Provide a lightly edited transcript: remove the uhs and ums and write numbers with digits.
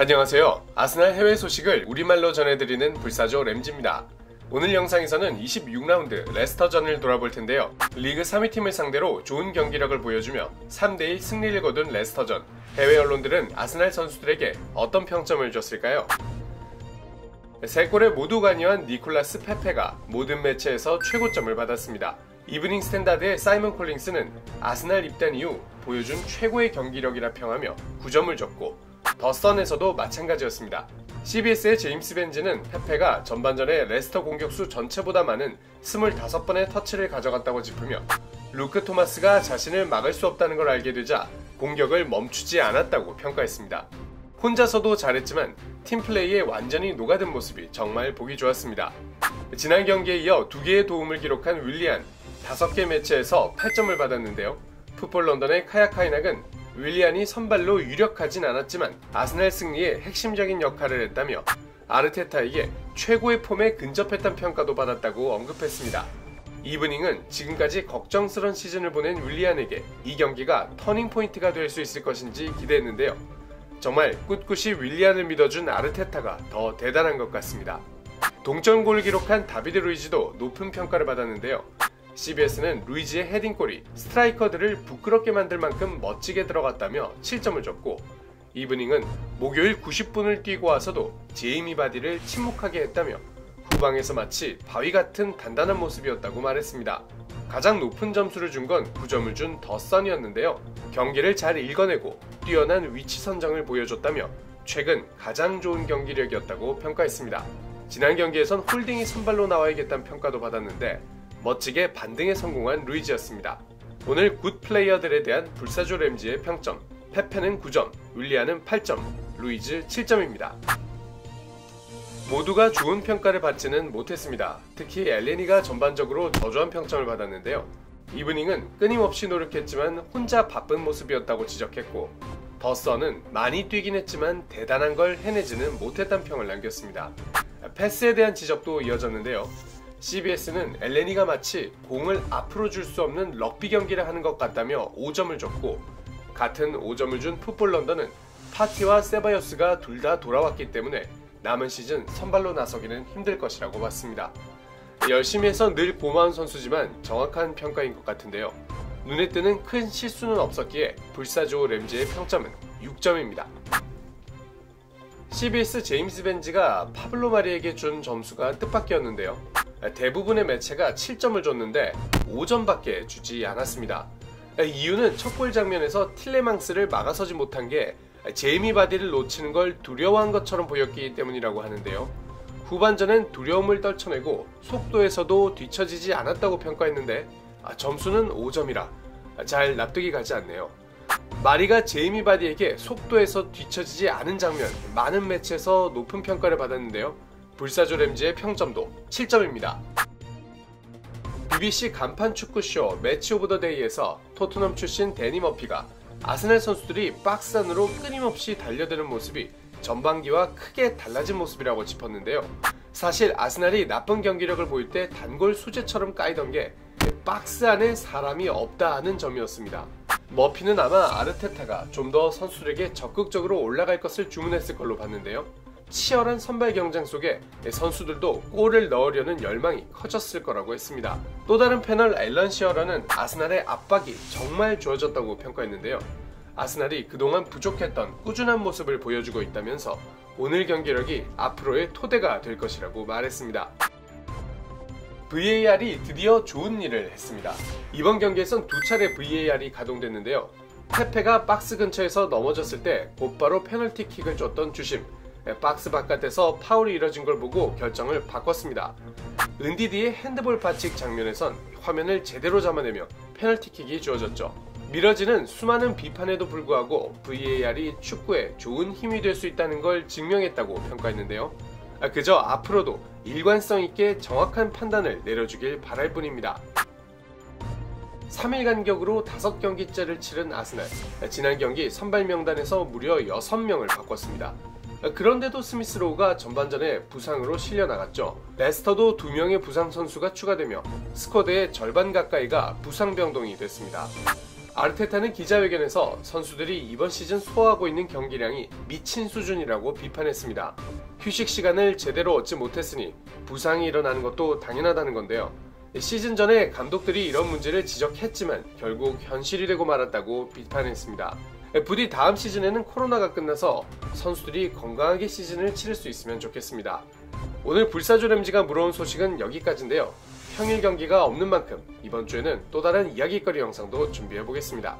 안녕하세요. 아스날 해외 소식을 우리말로 전해드리는 불사조 램지입니다. 오늘 영상에서는 26라운드 레스터전을 돌아볼 텐데요. 리그 3위 팀을 상대로 좋은 경기력을 보여주며 3대1 승리를 거둔 레스터전. 해외 언론들은 아스날 선수들에게 어떤 평점을 줬을까요? 3골에 모두 관여한 니콜라스 페페가 모든 매체에서 최고점을 받았습니다. 이브닝 스탠다드의 사이먼 콜링스는 아스날 입단 이후 보여준 최고의 경기력이라 평하며 9점을 줬고, 더 선에서도 마찬가지였습니다. CBS의 제임스 벤지는 페페가 전반전에 레스터 공격수 전체보다 많은 25번의 터치를 가져갔다고 짚으며, 루크 토마스가 자신을 막을 수 없다는 걸 알게 되자 공격을 멈추지 않았다고 평가했습니다. 혼자서도 잘했지만 팀플레이에 완전히 녹아든 모습이 정말 보기 좋았습니다. 지난 경기에 이어 2개의 도움을 기록한 윌리안, 5개 매체에서 8점을 받았는데요. 풋볼 런던의 카야 카이낙은 윌리안이 선발로 유력하진 않았지만 아스날 승리에 핵심적인 역할을 했다며 아르테타에게 최고의 폼에 근접했다는 평가도 받았다고 언급했습니다. 이브닝은 지금까지 걱정스런 시즌을 보낸 윌리안에게 이 경기가 터닝포인트가 될 수 있을 것인지 기대했는데요. 정말 꿋꿋이 윌리안을 믿어준 아르테타가 더 대단한 것 같습니다. 동점골을 기록한 다비드 루이즈도 높은 평가를 받았는데요. CBS는 루이즈의 헤딩골이 스트라이커들을 부끄럽게 만들 만큼 멋지게 들어갔다며 7점을 줬고, 이브닝은 목요일 90분을 뛰고 와서도 제이미 바디를 침묵하게 했다며 후방에서 마치 바위 같은 단단한 모습이었다고 말했습니다. 가장 높은 점수를 준 건 9점을 준 더 선이었는데요. 경기를 잘 읽어내고 뛰어난 위치 선정을 보여줬다며 최근 가장 좋은 경기력이었다고 평가했습니다. 지난 경기에선 홀딩이 선발로 나와야겠다는 평가도 받았는데 멋지게 반등에 성공한 루이즈였습니다. 오늘 굿 플레이어들에 대한 불사조 램지의 평점, 페페는 9점, 윌리안은 8점, 루이즈 7점입니다. 모두가 좋은 평가를 받지는 못했습니다. 특히 엘레니가 전반적으로 저조한 평점을 받았는데요. 이브닝은 끊임없이 노력했지만 혼자 바쁜 모습이었다고 지적했고, 더 선은 많이 뛰긴 했지만 대단한 걸 해내지는 못했다는 평을 남겼습니다. 패스에 대한 지적도 이어졌는데요. CBS는 엘레니가 마치 공을 앞으로 줄 수 없는 럭비 경기를 하는 것 같다며 5점을 줬고, 같은 5점을 준 풋볼 런던은 파티와 세바요스가 둘 다 돌아왔기 때문에 남은 시즌 선발로 나서기는 힘들 것이라고 봤습니다. 열심히 해서 늘 고마운 선수지만 정확한 평가인 것 같은데요. 눈에 띄는 큰 실수는 없었기에 불사조 램지의 평점은 6점입니다. CBS 제임스 벤지가 파블로 마리에게 준 점수가 뜻밖이었는데요. 대부분의 매체가 7점을 줬는데 5점밖에 주지 않았습니다. 이유는 첫 골 장면에서 틸레망스를 막아서지 못한 게 제이미 바디를 놓치는 걸 두려워한 것처럼 보였기 때문이라고 하는데요. 후반전엔 두려움을 떨쳐내고 속도에서도 뒤처지지 않았다고 평가했는데 점수는 5점이라 잘 납득이 가지 않네요. 마리가 제이미 바디에게 속도에서 뒤처지지 않은 장면, 많은 매체에서 높은 평가를 받았는데요. 불사조 램지의 평점도 7점입니다. BBC 간판 축구쇼 매치 오브 더 데이에서 토트넘 출신 데니 머피가 아스날 선수들이 박스 안으로 끊임없이 달려드는 모습이 전반기와 크게 달라진 모습이라고 짚었는데요. 사실 아스날이 나쁜 경기력을 보일 때 단골 수제처럼 까이던 게 박스 안에 사람이 없다 하는 점이었습니다. 머피는 아마 아르테타가 좀 더 선수들에게 적극적으로 올라갈 것을 주문했을 걸로 봤는데요. 치열한 선발 경쟁 속에 선수들도 골을 넣으려는 열망이 커졌을 거라고 했습니다. 또 다른 패널 앨런 시어러는 아스날의 압박이 정말 좋아졌다고 평가했는데요. 아스날이 그동안 부족했던 꾸준한 모습을 보여주고 있다면서 오늘 경기력이 앞으로의 토대가 될 것이라고 말했습니다. VAR이 드디어 좋은 일을 했습니다. 이번 경기에선 2차례 VAR이 가동됐는데요. 페페가 박스 근처에서 넘어졌을 때 곧바로 페널티킥을 줬던 주심, 박스 바깥에서 파울이 이뤄진 걸 보고 결정을 바꿨습니다. 은디디의 핸드볼 반칙 장면에선 화면을 제대로 잡아내며 페널티킥이 주어졌죠. 미러지는 수많은 비판에도 불구하고 VAR이 축구에 좋은 힘이 될 수 있다는 걸 증명했다고 평가했는데요. 그저 앞으로도 일관성 있게 정확한 판단을 내려주길 바랄 뿐입니다. 3일 간격으로 5경기째를 치른 아스날. 지난 경기 선발 명단에서 무려 6명을 바꿨습니다. 그런데도 스미스 로우가 전반전에 부상으로 실려나갔죠. 레스터도 2명의 부상 선수가 추가되며 스쿼드의 절반 가까이가 부상 병동이 됐습니다. 아르테타는 기자회견에서 선수들이 이번 시즌 소화하고 있는 경기량이 미친 수준이라고 비판했습니다. 휴식 시간을 제대로 얻지 못했으니 부상이 일어나는 것도 당연하다는 건데요. 시즌 전에 감독들이 이런 문제를 지적했지만 결국 현실이 되고 말았다고 비판했습니다. 부디 다음 시즌에는 코로나가 끝나서 선수들이 건강하게 시즌을 치를 수 있으면 좋겠습니다. 오늘 불사조 램지가 물어온 소식은 여기까지인데요. 평일 경기가 없는 만큼 이번 주에는 또 다른 이야기거리 영상도 준비해 보겠습니다.